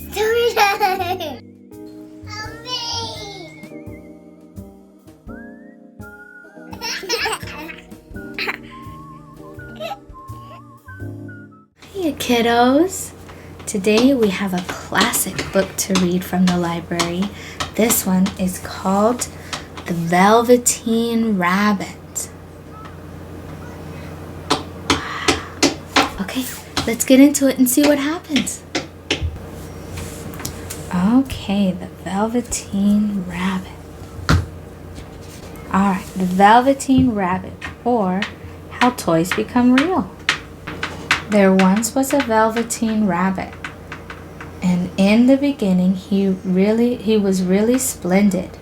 Story time! Hey kiddos! Today we have a classic book to read from the library. This one is called The Velveteen Rabbit. Okay, let's get into it and see what happens. Okay, The Velveteen Rabbit. Alright, The Velveteen Rabbit, or How Toys Become Real. There once was a Velveteen Rabbit, and in the beginning he was really splendid.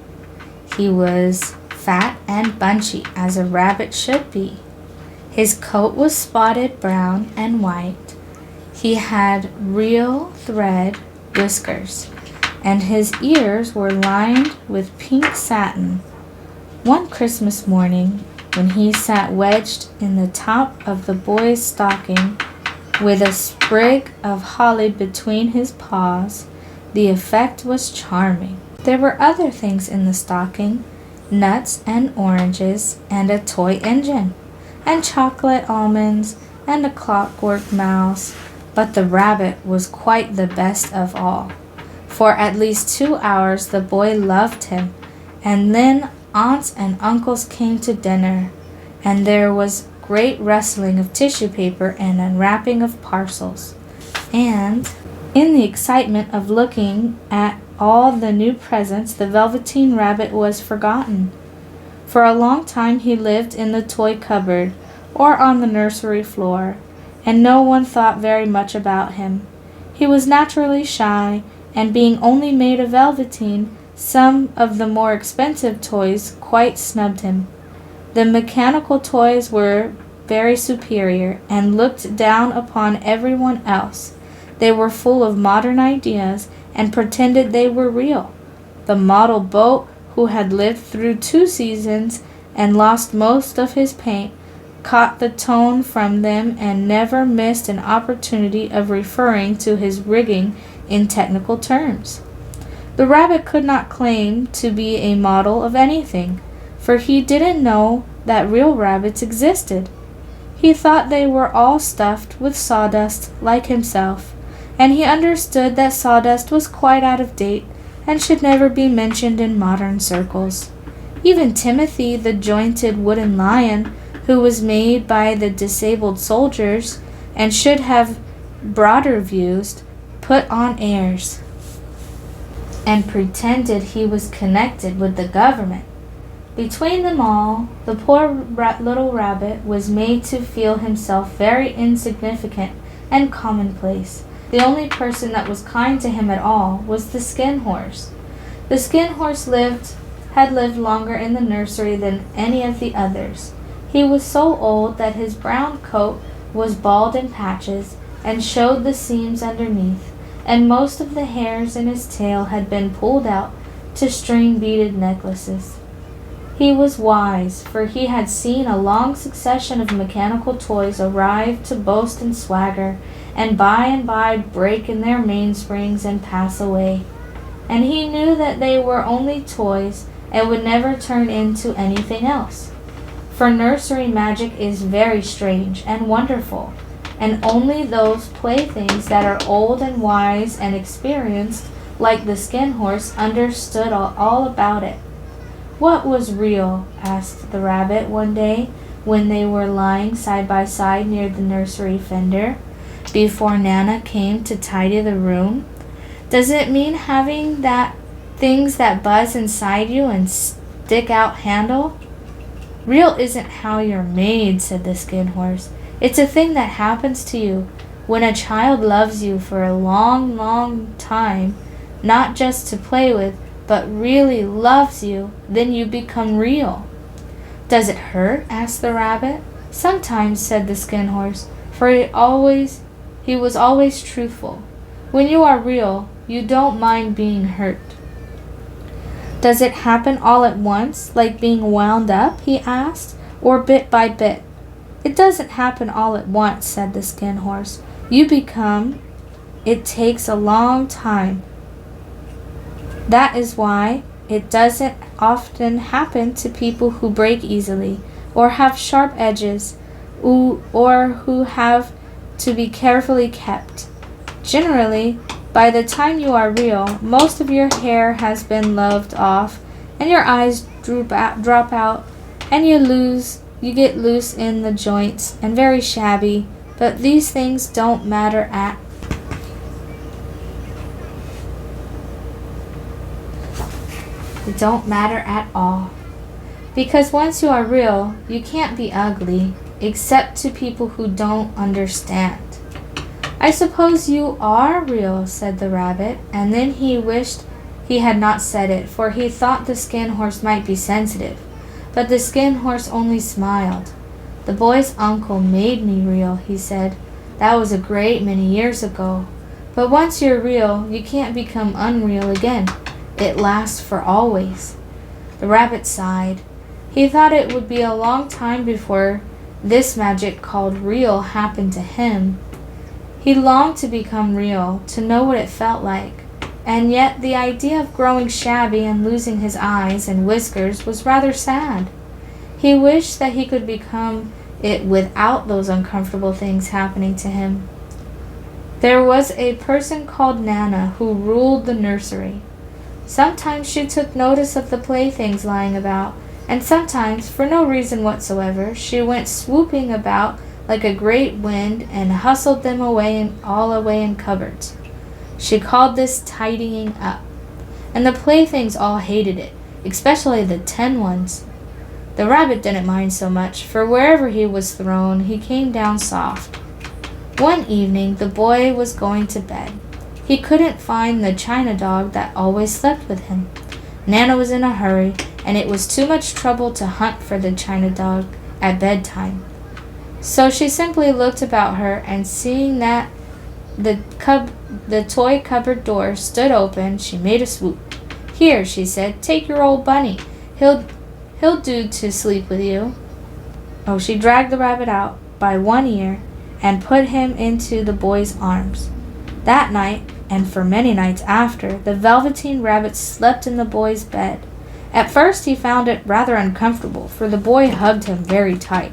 He was fat and bunchy, as a rabbit should be. His coat was spotted brown and white. He had real thread whiskers, and his ears were lined with pink satin. One Christmas morning, when he sat wedged in the top of the boy's stocking, with a sprig of holly between his paws, the effect was charming. There were other things in the stocking, nuts and oranges, and a toy engine, and chocolate almonds, and a clockwork mouse, but the rabbit was quite the best of all. For at least 2 hours the boy loved him, and then aunts and uncles came to dinner, and there was great rustling of tissue paper and unwrapping of parcels. And in the excitement of looking at all the new presents, the Velveteen Rabbit was forgotten. For a long time he lived in the toy cupboard or on the nursery floor, and no one thought very much about him. He was naturally shy, and being only made of velveteen, some of the more expensive toys quite snubbed him. The mechanical toys were very superior and looked down upon everyone else. They were full of modern ideas and pretended they were real. The model boat, who had lived through 2 seasons and lost most of his paint, caught the tone from them and never missed an opportunity of referring to his rigging in technical terms. The rabbit could not claim to be a model of anything, for he didn't know that real rabbits existed. He thought they were all stuffed with sawdust like himself, and he understood that sawdust was quite out of date and should never be mentioned in modern circles. Even Timothy, the jointed wooden lion, who was made by the disabled soldiers and should have broader views, put on airs and pretended he was connected with the government. Between them all, the poor little rabbit was made to feel himself very insignificant and commonplace. The only person that was kind to him at all was the Skin Horse. The Skin Horse had lived longer in the nursery than any of the others. He was so old that his brown coat was bald in patches and showed the seams underneath, and most of the hairs in his tail had been pulled out to string beaded necklaces. He was wise, for he had seen a long succession of mechanical toys arrive to boast and swagger, and by break in their mainsprings and pass away. And he knew that they were only toys and would never turn into anything else. For nursery magic is very strange and wonderful, and only those playthings that are old and wise and experienced, like the Skin Horse, understood all about it. What was real? Asked the rabbit one day when they were lying side by side near the nursery fender, before Nana came to tidy the room. Does it mean having things that buzz inside you and stick out handle? Real isn't how you're made, said the Skin Horse. It's a thing that happens to you when a child loves you for a long, long time, not just to play with, but really loves you, then you become real. Does it hurt? Asked the rabbit. Sometimes, said the Skin Horse, for he was always truthful. When you are real, you don't mind being hurt. Does it happen all at once, like being wound up? He asked, or bit by bit? It doesn't happen all at once, said the Skin Horse. You become It takes a long time. That is why it doesn't often happen to people who break easily, or have sharp edges, or who have to be carefully kept. Generally, by the time you are real, most of your hair has been loved off, and your eyes drop out, and you get loose in the joints and very shabby, but these things don't matter at all. Because once you are real, you can't be ugly, except to people who don't understand. I suppose you are real, said the rabbit, and then he wished he had not said it, for he thought the Skin Horse might be sensitive. But the Skin Horse only smiled. The boy's uncle made me real, he said. That was a great many years ago. But once you're real, you can't become unreal again. It lasts for always. The rabbit sighed. He thought it would be a long time before this magic called real happened to him. He longed to become real, to know what it felt like, and yet the idea of growing shabby and losing his eyes and whiskers was rather sad. He wished that he could become it without those uncomfortable things happening to him. There was a person called Nana who ruled the nursery. Sometimes she took notice of the playthings lying about, and sometimes, for no reason whatsoever, she went swooping about like a great wind and hustled them all away in cupboards. She called this tidying up, and the playthings all hated it, especially the 10 ones. The rabbit didn't mind so much, for wherever he was thrown, he came down soft. One evening, the boy was going to bed. He couldn't find the china dog that always slept with him. Nana was in a hurry, and it was too much trouble to hunt for the china dog at bedtime. So she simply looked about her, and seeing that the toy cupboard door stood open, she made a swoop. Here, she said, take your old bunny. He'll do to sleep with you. Oh, she dragged the rabbit out by one ear and put him into the boy's arms. That night, and for many nights after, the Velveteen Rabbit slept in the boy's bed. At first he found it rather uncomfortable, for the boy hugged him very tight,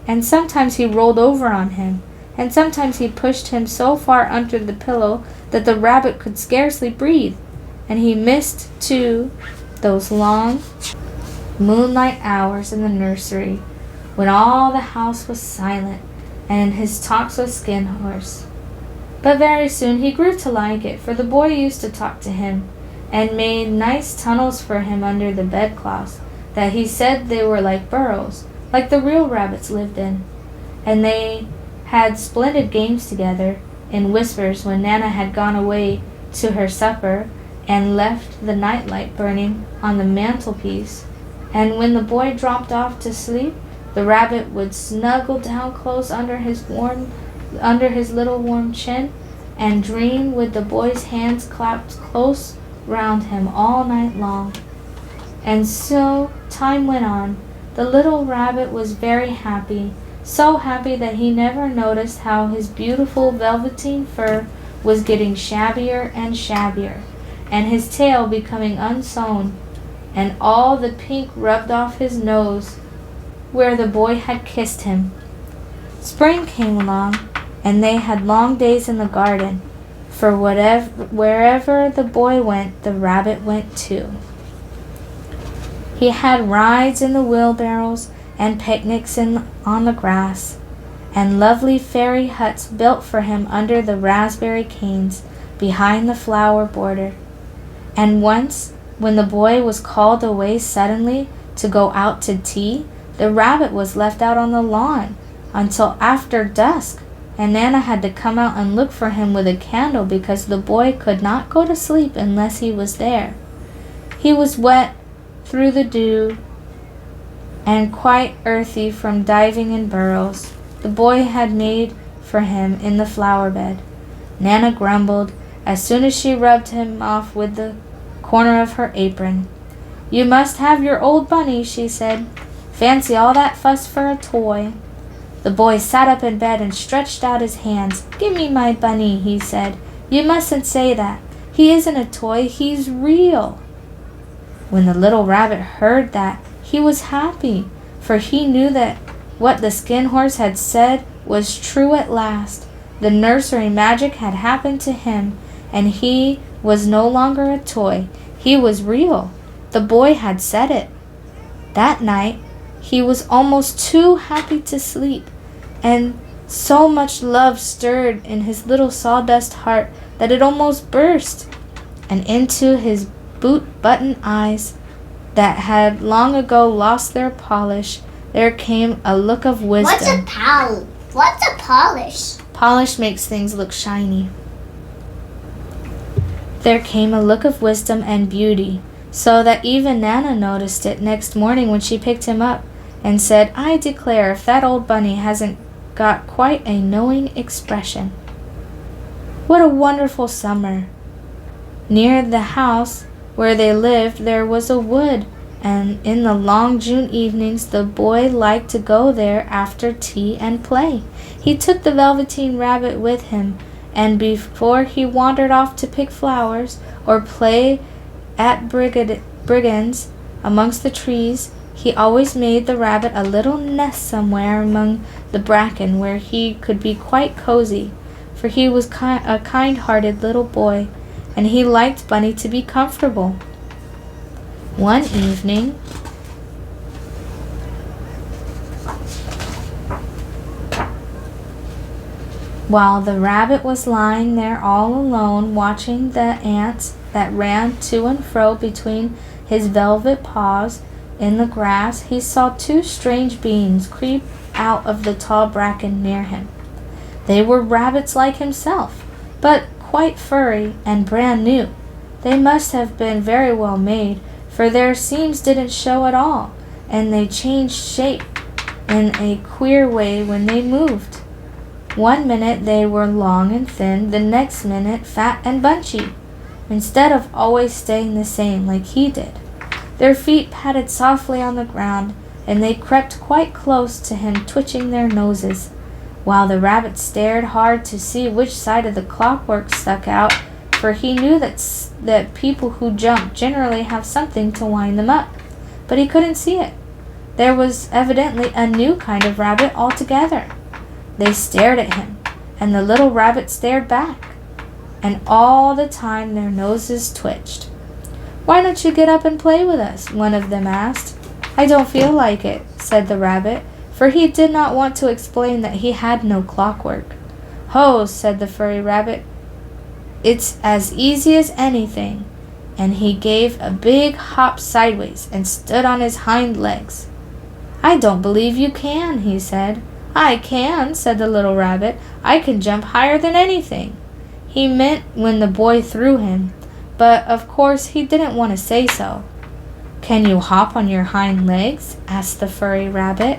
and sometimes he rolled over on him, and sometimes he pushed him so far under the pillow that the rabbit could scarcely breathe, and he missed, too, those long moonlight hours in the nursery when all the house was silent and his talks with Skin Horse. But very soon he grew to like it, for the boy used to talk to him and made nice tunnels for him under the bedclothes that he said they were like burrows, like the real rabbits lived in. And they had splendid games together in whispers when Nana had gone away to her supper and left the nightlight burning on the mantelpiece. And when the boy dropped off to sleep, the rabbit would snuggle down close under his little warm chin and dream with the boy's hands clapped close round him all night long. And so time went on. The little rabbit was very happy, so happy that he never noticed how his beautiful velveteen fur was getting shabbier and shabbier, and his tail becoming unsewn, and all the pink rubbed off his nose where the boy had kissed him. Spring came along, and they had long days in the garden, for wherever the boy went, the rabbit went too. He had rides in the wheelbarrows and picnics on the grass, and lovely fairy huts built for him under the raspberry canes behind the flower border. And once, when the boy was called away suddenly to go out to tea, the rabbit was left out on the lawn until after dusk, and Nana had to come out and look for him with a candle because the boy could not go to sleep unless he was there. He was wet through the dew and quite earthy from diving in burrows the boy had made for him in the flower bed. Nana grumbled as soon as she rubbed him off with the corner of her apron. "You must have your old bunny," she said. "Fancy all that fuss for a toy." The boy sat up in bed and stretched out his hands. "Give me my bunny," he said. You mustn't say that. He isn't a toy, he's real." When the little rabbit heard that, he was happy, for he knew that what the Skin Horse had said was true at last. The nursery magic had happened to him, and he was no longer a toy. He was real. The boy had said it. That night, he was almost too happy to sleep, and so much love stirred in his little sawdust heart that it almost burst, and into his boot-button eyes that had long ago lost their polish, there came a look of wisdom. What's a polish? Polish makes things look shiny. There came a look of wisdom and beauty, so that even Nana noticed it next morning when she picked him up and said, "I declare if that old bunny hasn't got quite a knowing expression." What a wonderful summer! Near the house where they lived there was a wood, and in the long June evenings the boy liked to go there after tea and play. He took the Velveteen Rabbit with him, and before he wandered off to pick flowers or play at brigands amongst the trees, he always made the rabbit a little nest somewhere among the bracken where he could be quite cozy, for he was a kind-hearted little boy, and he liked Bunny to be comfortable. One evening, while the rabbit was lying there all alone watching the ants that ran to and fro between his velvet paws in the grass, he saw two strange beings creep out of the tall bracken near him. They were rabbits like himself, but quite furry and brand new. They must have been very well made, for their seams didn't show at all, and they changed shape in a queer way when they moved. One minute they were long and thin, the next minute fat and bunchy, instead of always staying the same like he did. Their feet patted softly on the ground, and they crept quite close to him, twitching their noses, while the rabbit stared hard to see which side of the clockwork stuck out, for he knew that people who jump generally have something to wind them up, but he couldn't see it. There was evidently a new kind of rabbit altogether. They stared at him, and the little rabbit stared back, and all the time their noses twitched. "Why don't you get up and play with us?" one of them asked. "I don't feel like it," said the rabbit, for he did not want to explain that he had no clockwork. "Ho," said the furry rabbit, "it's as easy as anything," and he gave a big hop sideways and stood on his hind legs. "I don't believe you can," he said. "I can," said the little rabbit. "I can jump higher than anything." He meant when the boy threw him, but of course he didn't want to say so. "Can you hop on your hind legs?" asked the furry rabbit.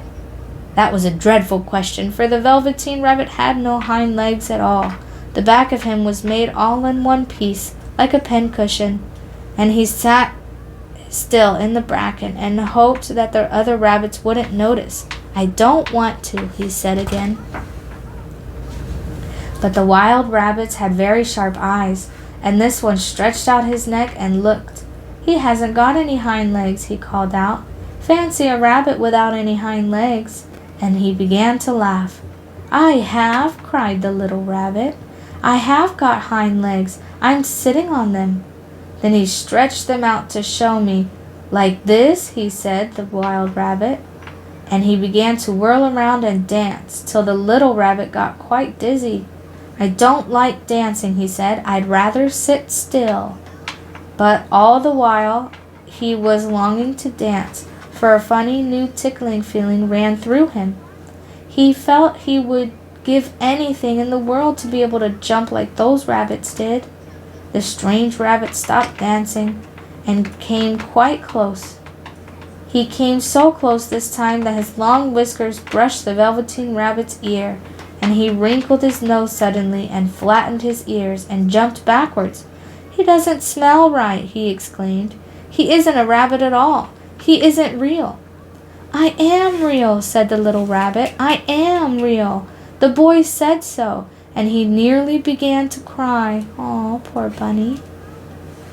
That was a dreadful question, for the Velveteen Rabbit had no hind legs at all. The back of him was made all in one piece, like a pincushion, and he sat still in the bracken and hoped that the other rabbits wouldn't notice. "I don't want to," he said again. But the wild rabbits had very sharp eyes, and this one stretched out his neck and looked. "He hasn't got any hind legs," he called out. "Fancy a rabbit without any hind legs." And he began to laugh. "I have," cried the little rabbit. "I have got hind legs. I'm sitting on them." Then he stretched them out to show me. "Like this," he said, the wild rabbit. And he began to whirl around and dance, till the little rabbit got quite dizzy. "I don't like dancing," he said. "I'd rather sit still." But all the while he was longing to dance, for a funny new tickling feeling ran through him. He felt he would give anything in the world to be able to jump like those rabbits did. The strange rabbit stopped dancing and came quite close. He came so close this time that his long whiskers brushed the Velveteen Rabbit's ear, and he wrinkled his nose suddenly and flattened his ears and jumped backwards. "He doesn't smell right," he exclaimed. "He isn't a rabbit at all. He isn't real." "I am real," said the little rabbit. "I am real. The boy said so, and he nearly began to cry. Oh, poor bunny.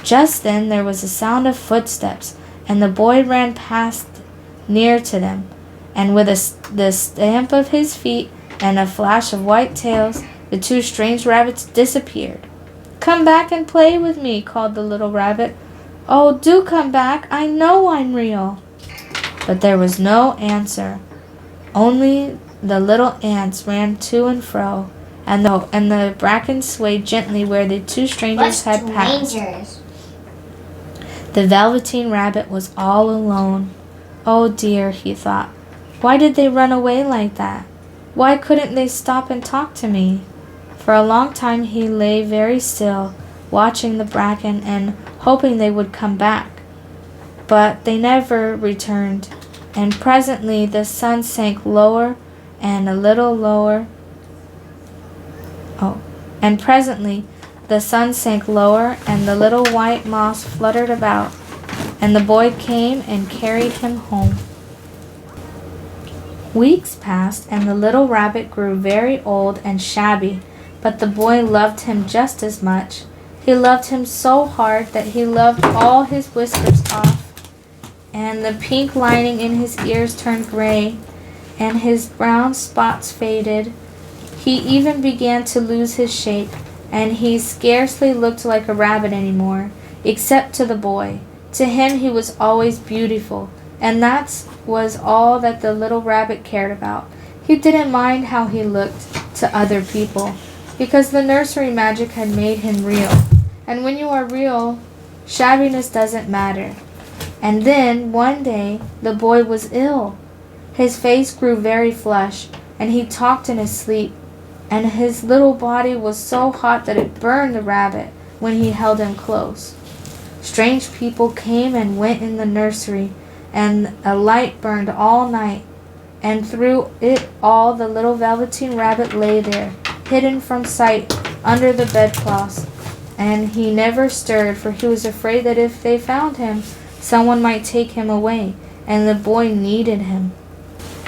Just then there was a sound of footsteps, and the boy ran past near to them, and with the stamp of his feet and a flash of white tails, the two strange rabbits disappeared. "Come back and play with me," called the little rabbit. "Oh, do come back. I know I'm real." But there was no answer. Only the little ants ran to and fro, and the bracken swayed gently where the two strangers had passed. The Velveteen Rabbit was all alone. "Oh dear," he thought. "Why did they run away like that? Why couldn't they stop and talk to me?" For a long time he lay very still, watching the bracken and hoping they would come back. But they never returned, and presently the sun sank lower and a little lower. And presently the sun sank lower, and the little white moths fluttered about, and the boy came and carried him home. Weeks passed, and the little rabbit grew very old and shabby, but the boy loved him just as much. He loved him so hard that he loved all his whiskers off, and the pink lining in his ears turned gray, and his brown spots faded. He even began to lose his shape, and he scarcely looked like a rabbit anymore, except to the boy. To him he was always beautiful, and that was all that the little rabbit cared about. He didn't mind how he looked to other people, because the nursery magic had made him real. And when you are real, shabbiness doesn't matter. And then, one day, the boy was ill. His face grew very flushed, and he talked in his sleep, and his little body was so hot that it burned the rabbit when he held him close. Strange people came and went in the nursery, and a light burned all night, and through it all the little Velveteen Rabbit lay there, hidden from sight under the bedclothes, and he never stirred, for he was afraid that if they found him, someone might take him away, and the boy needed him.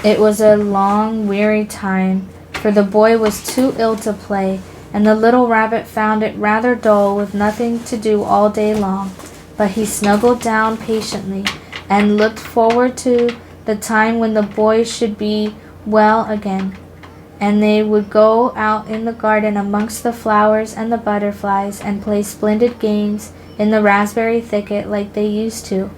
It was a long, weary time, for the boy was too ill to play, and the little rabbit found it rather dull with nothing to do all day long. But he snuggled down patiently and looked forward to the time when the boy should be well again, and they would go out in the garden amongst the flowers and the butterflies and play splendid games in the raspberry thicket like they used to.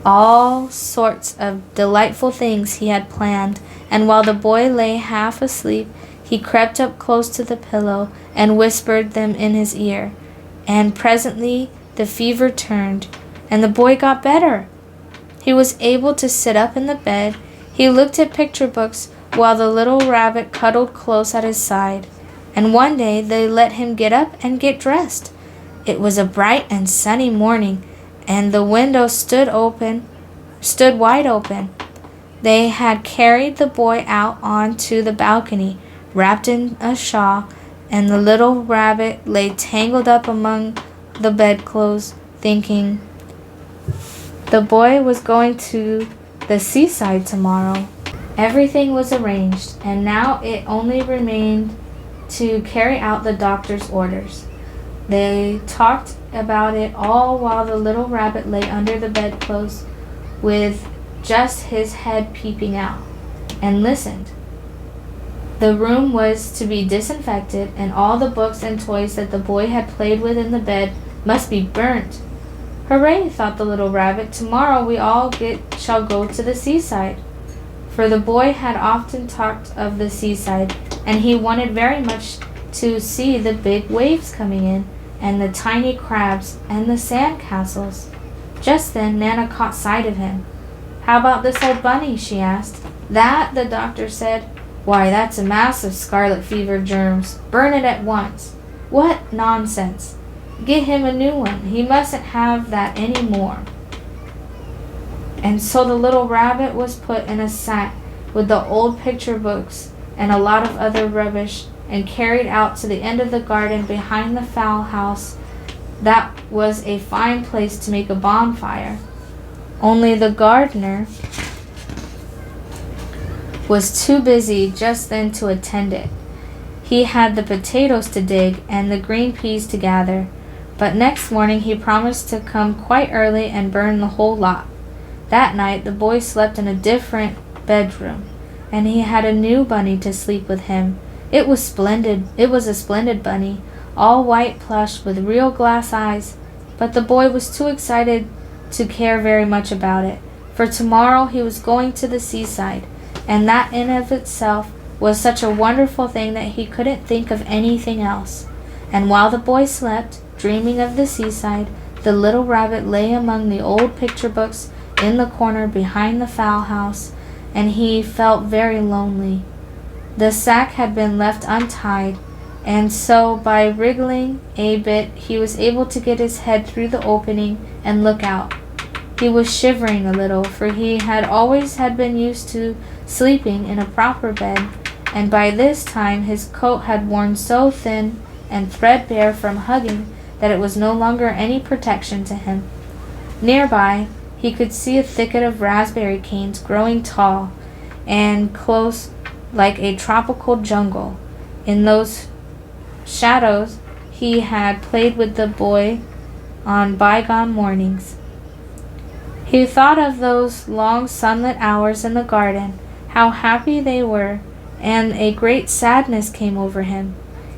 All sorts of delightful things he had planned, and while the boy lay half asleep, he crept up close to the pillow and whispered them in his ear. And presently the fever turned, and the boy got better. He was able to sit up in the bed. He looked at picture books while the little rabbit cuddled close at his side. And one day they let him get up and get dressed. It was a bright and sunny morning, and the window stood wide open. They had carried the boy out onto the balcony, wrapped in a shawl, and the little rabbit lay tangled up among the bedclothes, thinking the boy was going to the seaside tomorrow. Everything was arranged, and now it only remained to carry out the doctor's orders. They talked about it all while the little rabbit lay under the bedclothes with just his head peeping out, and listened. The room was to be disinfected, and all the books and toys that the boy had played with in the bed must be burnt. "Hooray," thought the little rabbit, "tomorrow we all shall go to the seaside." For the boy had often talked of the seaside, and he wanted very much to see the big waves coming in, and the tiny crabs, and the sand castles. Just then Nana caught sight of him. "How about this old bunny?" she asked. "That," the doctor said. "Why, that's a mass of scarlet fever germs. Burn it at once." "What nonsense! Get him a new one. He mustn't have that any more." And so the little rabbit was put in a sack with the old picture books and a lot of other rubbish, and carried out to the end of the garden behind the fowl house. That was a fine place to make a bonfire. Only the gardener was too busy just then to attend it. He had the potatoes to dig and the green peas to gather, but next morning he promised to come quite early and burn the whole lot. That night the boy slept in a different bedroom, and he had a new bunny to sleep with him. It was splendid. It was a splendid bunny, all white plush with real glass eyes, but the boy was too excited to care very much about it, for tomorrow he was going to the seaside, and that in of itself was such a wonderful thing that he couldn't think of anything else. And while the boy slept, dreaming of the seaside, the little rabbit lay among the old picture books in the corner behind the fowl house, and he felt very lonely. The sack had been left untied, and so by wriggling a bit he was able to get his head through the opening and look out. He was shivering a little, for he had always been used to sleeping in a proper bed, and by this time his coat had worn so thin and threadbare from hugging that it was no longer any protection to him. Nearby he could see a thicket of raspberry canes growing tall and close like a tropical jungle. In those shadows he had played with the boy on bygone mornings. He thought of those long sunlit hours in the garden, how happy they were, and a great sadness came over him.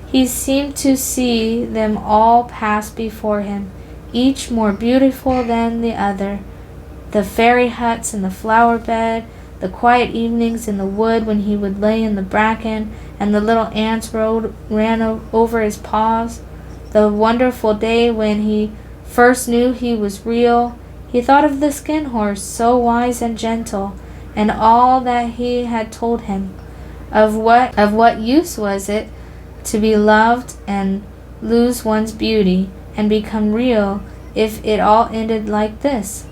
He seemed to see them all pass before him, each more beautiful than the other. The fairy huts and the flower bed, the quiet evenings in the wood when he would lay in the bracken and the little ants ran over his paws, the wonderful day when he first knew he was real. He thought of the skin horse, so wise and gentle, and all that he had told him. Of what use was it to be loved and lose one's beauty and become real if it all ended like this?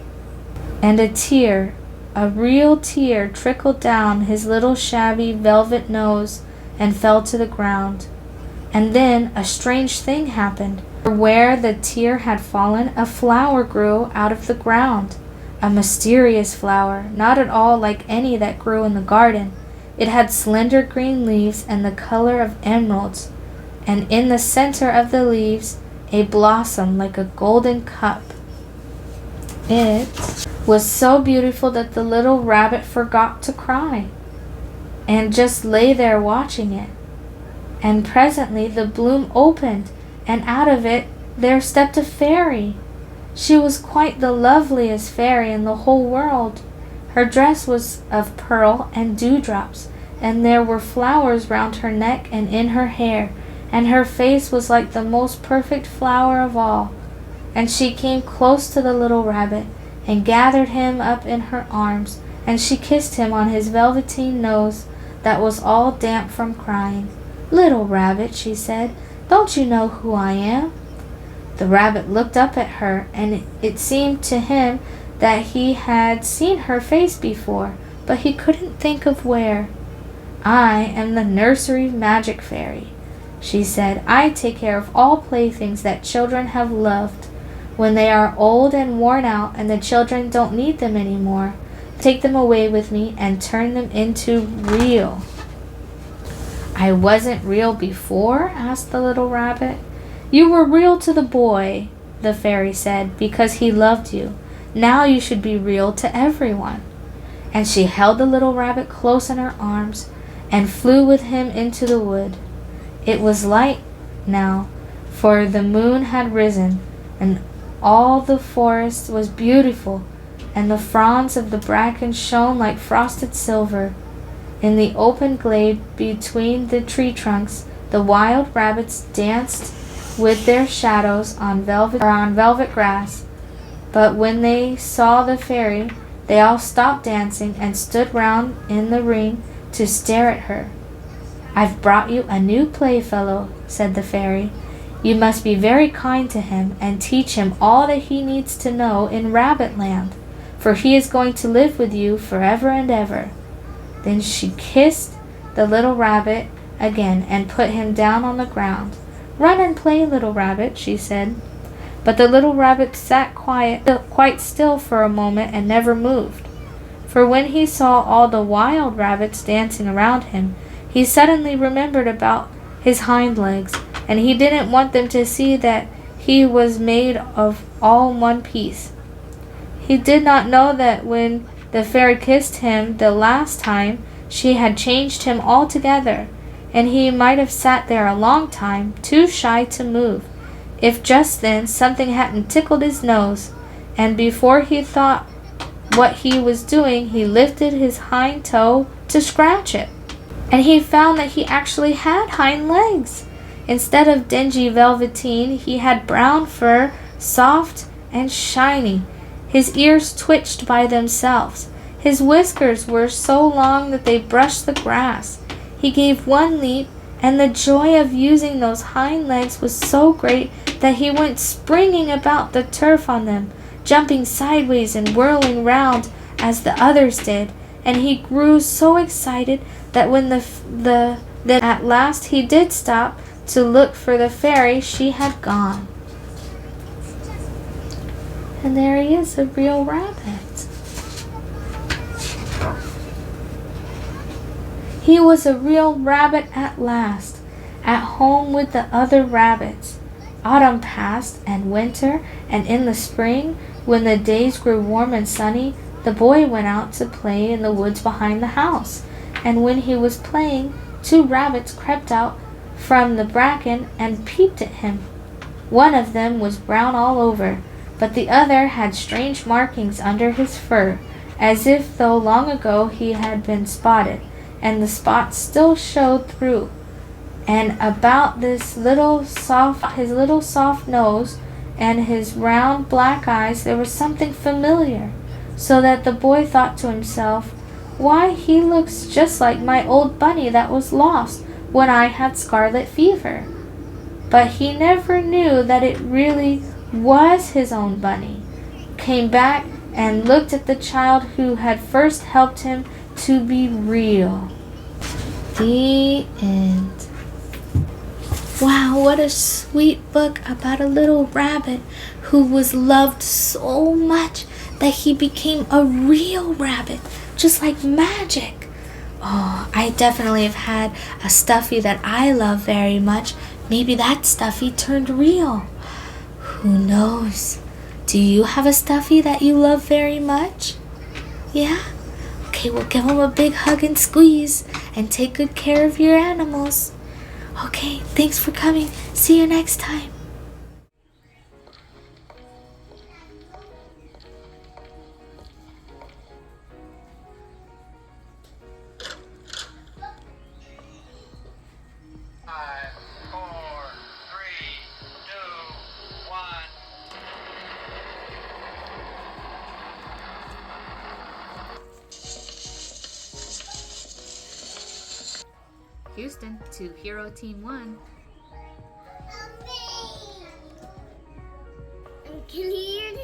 And a real tear trickled down his little shabby velvet nose and fell to the ground. And then a strange thing happened. Where the tear had fallen, a flower grew out of the ground. A mysterious flower, not at all like any that grew in the garden. It had slender green leaves and the color of emeralds, and in the center of the leaves a blossom like a golden cup. It was so beautiful that the little rabbit forgot to cry and just lay there watching it. And presently the bloom opened, and out of it there stepped a fairy. She was quite the loveliest fairy in the whole world. Her dress was of pearl and dewdrops, and there were flowers round her neck and in her hair, and her face was like the most perfect flower of all. And she came close to the little rabbit and gathered him up in her arms, and she kissed him on his velveteen nose that was all damp from crying. "Little rabbit," she said, "don't you know who I am?" The rabbit looked up at her, and it seemed to him that he had seen her face before, but he couldn't think of where. "I am the nursery magic fairy," she said. "I take care of all playthings that children have loved. When they are old and worn out and the children don't need them anymore, take them away with me and turn them into real." "I wasn't real before?" asked the little rabbit. "You were real to the boy," the fairy said, "because he loved you. Now you should be real to everyone." And she held the little rabbit close in her arms and flew with him into the wood. It was light now, for the moon had risen, and all the forest was beautiful, and the fronds of the bracken shone like frosted silver. In the open glade between the tree trunks, the wild rabbits danced with their shadows on velvet grass. But when they saw the fairy, they all stopped dancing and stood round in the ring to stare at her. "I've brought you a new playfellow," said the fairy. "You must be very kind to him and teach him all that he needs to know in Rabbit Land, for he is going to live with you forever and ever." Then she kissed the little rabbit again and put him down on the ground. "Run and play, little rabbit," she said. But the little rabbit sat quite still for a moment and never moved. For when he saw all the wild rabbits dancing around him, he suddenly remembered about his hind legs, and he didn't want them to see that he was made of all one piece. He did not know that when the fairy kissed him the last time, she had changed him altogether, and he might have sat there a long time, too shy to move, if just then something hadn't tickled his nose, and before he thought what he was doing, he lifted his hind toe to scratch it, and he found that he actually had hind legs. Instead of dingy velveteen, he had brown fur, soft and shiny. His ears twitched by themselves. His whiskers were so long that they brushed the grass. He gave one leap, and the joy of using those hind legs was so great that he went springing about the turf on them, jumping sideways and whirling round as the others did, and he grew so excited that when then at last he did stop to look for the fairy, she had gone. And there he is, a real rabbit. He was a real rabbit at last, at home with the other rabbits. Autumn passed, and winter, and in the spring, when the days grew warm and sunny, the boy went out to play in the woods behind the house. And when he was playing, 2 rabbits crept out from the bracken and peeped at him. One of them was brown all over, but the other had strange markings under his fur, as if though long ago he had been spotted, and the spots still showed through. And about his little soft nose and his round black eyes there was something familiar, so that the boy thought to himself, "Why, he looks just like my old bunny that was lost when I had scarlet fever." But he never knew that it really was his own bunny. Came back and looked at the child who had first helped him to be real. The end. Wow, what a sweet book about a little rabbit who was loved so much that he became a real rabbit, just like magic. Oh, I definitely have had a stuffy that I love very much. Maybe that stuffy turned real. Who knows? Do you have a stuffy that you love very much? Yeah? Okay, well, give them a big hug and squeeze, and take good care of your animals. Okay, thanks for coming. See you next time. Houston to Hero Team 1. I'm cleared.